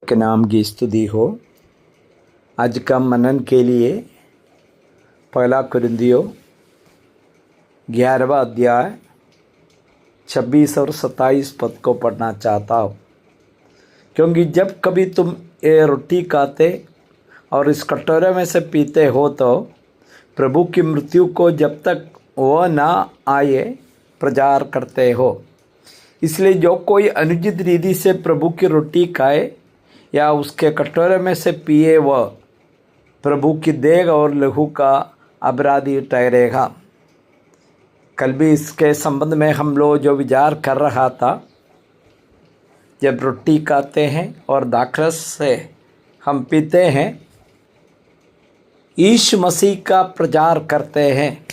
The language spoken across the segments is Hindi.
के नाम की स्तुति हो। आज का मनन के लिए पहला कुरिन्थियों 11वां अध्याय 26 और 27 पद को पढ़ना चाहता हूँ। क्योंकि जब कभी तुम ये रोटी खाते और इस कटोरे में से पीते हो तो प्रभु की मृत्यु को जब तक वह ना आए प्रचार करते हो। इसलिए जो कोई अनुचित रीति से प्रभु की रोटी खाए या उसके कटोरे में से पिए वह प्रभु की देह और लहू का अपराधी ठहरेगा। कल भी इसके संबंध में हम लोग जो विचार कर रहा था, जब रोटी खाते हैं और दाखरस से हम पीते हैं, यीशु मसीह का प्रचार करते हैं।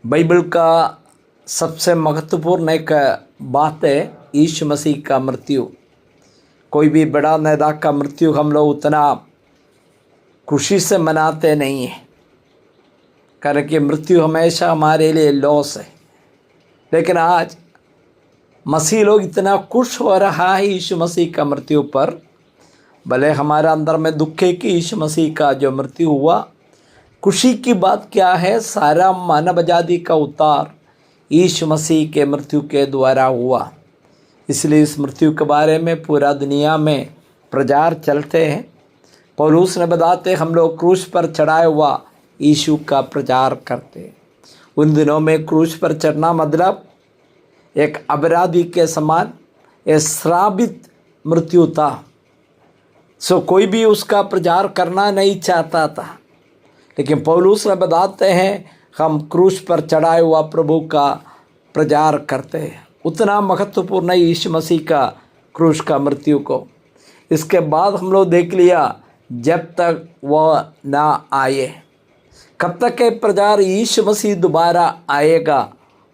बाइबल का सबसे महत्वपूर्ण एक बात है यीशु मसीह का मृत्यु। कोई भी बड़ा नेता का मृत्यु हम लोग उतना खुशी से मनाते नहीं हैं, कारण कि मृत्यु हमेशा हमारे लिए लॉस है। लेकिन आज मसीह लोग इतना खुश हो रहा है यीशु मसीह का मृत्यु पर। भले हमारे अंदर में दुख है कि यीशु मसीह का जो मृत्यु हुआ, खुशी की बात क्या है, सारा मानव जाति का उद्धार यीशु मसीह के मृत्यु के द्वारा हुआ। इसलिए इस मृत्यु के बारे में पूरा दुनिया में प्रचार चलते हैं। पौलुस ने बताते हम लोग क्रूस पर चढ़ाए हुआ यीशु का प्रचार करते हैं। उन दिनों में क्रूस पर चढ़ना मतलब एक अपराधी के समान एक श्रापित मृत्यु था। कोई भी उसका प्रचार करना नहीं चाहता था। लेकिन पौलुस ने बताते हैं हम क्रूस पर चढ़ाए हुआ प्रभु का प्रचार करते हैं। उतना महत्वपूर्ण है यीशु मसीह का क्रूस का मृत्यु को। इसके बाद हम लोग देख लिया, जब तक वह ना आए, कब तक के प्रचार यीशु मसीह दोबारा आएगा,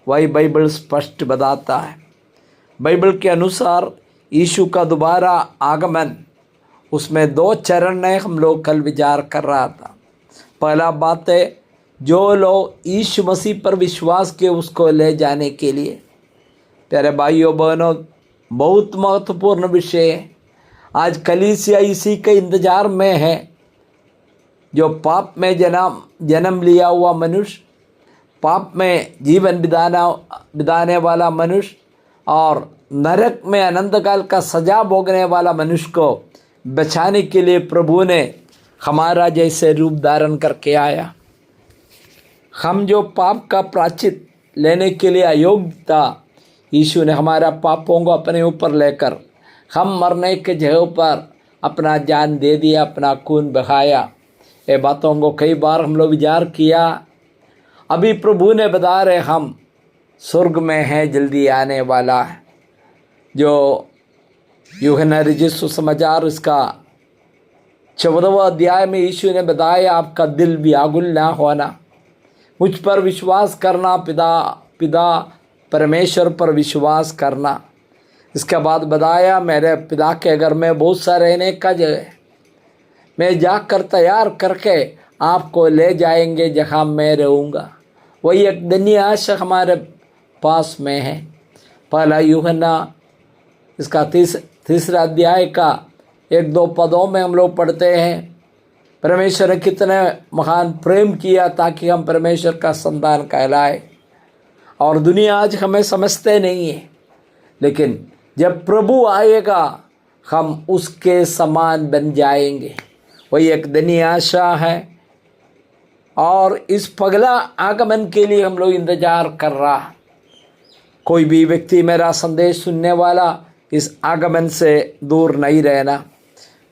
वही बाइबल स्पष्ट बताता है। बाइबल के अनुसार यीशु का दोबारा आगमन, उसमें 2 चरण है। हम लोग कल विचार कर रहा था। पहला बात है, जो लोग यीशु मसीह पर विश्वास किए उसको ले जाने के लिए। प्यारे भाइयों बहनों, बहुत महत्वपूर्ण विषय है। आज कलीसिया इसी के इंतजार में है। जो पाप में जन्म लिया हुआ मनुष्य, पाप में जीवन बिताने वाला मनुष्य और नरक में अनंत काल का सजा भोगने वाला मनुष्य को बचाने के लिए प्रभु ने हमारा जैसे रूप धारण करके आया। हम जो पाप का प्रायश्चित लेने के लिए अयोग्य था, यीशु ने हमारा पापों को अपने ऊपर लेकर हम मरने के जगह पर अपना जान दे दिया, अपना खून बहाया। ये बातों को कई बार हम लोग विचार किया। अभी प्रभु ने बता रहे हम स्वर्ग में हैं, जल्दी आने वाला है। जो यूहन्ना रचित सुसमाचार इसका 14वां अध्याय में यीशु ने बताया, आपका दिल व्याकुल ना होना, मुझ पर विश्वास करना, पिता परमेश्वर पर विश्वास करना। इसके बाद बताया, मेरे पिता के घर में बहुत सा रहने का जगह है, मैं जाकर तैयार करके आपको ले जाएंगे जहाँ मैं रहूँगा। वही एक धन्य आशा हमारे पास में है। पहला यूहन्ना इसका तीसरा अध्याय का 1-2 पदों में हम लोग पढ़ते हैं, परमेश्वर ने कितने महान प्रेम किया ताकि हम परमेश्वर का संतान कहलाए। और दुनिया आज हमें समझते नहीं है, लेकिन जब प्रभु आएगा हम उसके समान बन जाएंगे। वही एक धन्य आशा है। और इस पगला आगमन के लिए हम लोग इंतजार कर रहा। कोई भी व्यक्ति, मेरा संदेश सुनने वाला, इस आगमन से दूर नहीं रहना।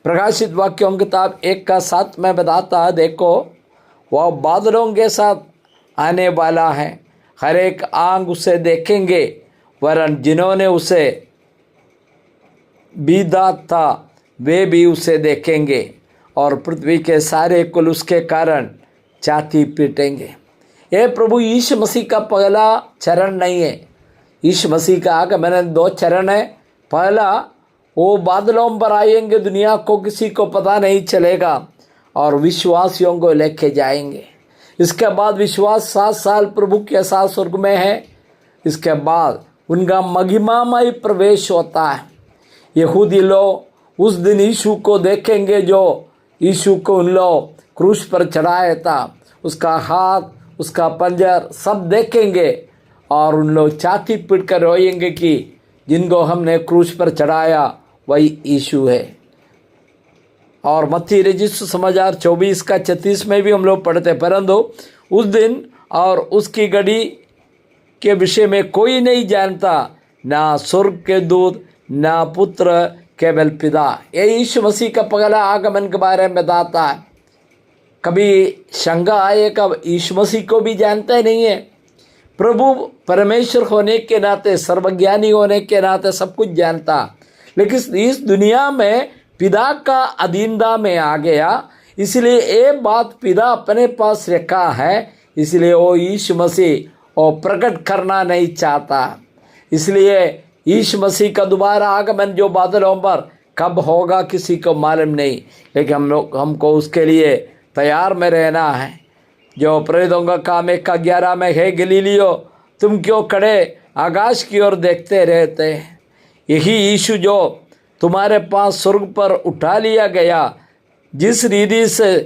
प्रकाशित वाक्यों किताब 1:7 में बताता है, देखो वह बादलों के साथ आने वाला है, हर एक आंख उसे देखेंगे, वरन जिन्होंने उसे बीधा था वे भी उसे देखेंगे, और पृथ्वी के सारे कुल उसके कारण छाती पीटेंगे। यह प्रभु यीशु मसीह का पहला चरण नहीं है। यीशु मसीह का आगमन 2 चरण है। पहला, वो बादलों पर आएंगे, दुनिया को किसी को पता नहीं चलेगा, और विश्वासियों को लेके जाएंगे। इसके बाद विश्वास 7 साल प्रभु के साथ स्वर्ग में है। इसके बाद उनका महिमामय प्रवेश होता है। यहूदी लोग उस दिन यीशु को देखेंगे, जो यीशु को उन लोग क्रूस पर चढ़ाया था, उसका हाथ, उसका पंजर सब देखेंगे और उन लोग छाती पीट कर रोएंगे कि जिनको हमने क्रूस पर चढ़ाया वही यीशु है। और मत्ती रजिस्टर समाचार 24 का 36 में भी हम लोग पढ़ते, परंतु उस दिन और उसकी घड़ी के विषय में कोई नहीं जानता, ना स्वर्ग के दूत, ना पुत्र, केवल पिता। ये यीशु मसीह का पगला आगमन के बारे में बताता है। कभी शंका आए कब यीशु मसीह को भी जानते नहीं है। प्रभु परमेश्वर होने के नाते, सर्वज्ञानी होने के नाते सब कुछ जानता, लेकिन इस दुनिया में पिता का अधीनता में आ गया, इसलिए ये बात पिता अपने पास रखा है, इसलिए वो यीशु मसीह वो प्रकट करना नहीं चाहता। इसलिए यीशु मसीह का दोबारा आगमन जो बादलों पर कब होगा किसी को मालूम नहीं, लेकिन हमको उसके लिए तैयार में रहना है। जो प्रेरितों का काम 1:11 में है, गलीलियो तुम क्यों खड़े आकाश की ओर देखते रहते हैं? यही यीशु जो तुम्हारे पास स्वर्ग पर उठा लिया गया, जिस रीति से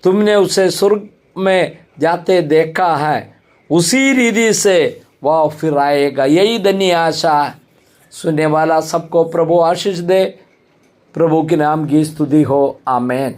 तुमने उसे स्वर्ग में जाते देखा है, उसी रीति से वह फिर आएगा। यही धन्य आशा है। सुनने वाला सबको प्रभु आशीष दे। प्रभु के नाम की स्तुति हो। आमीन।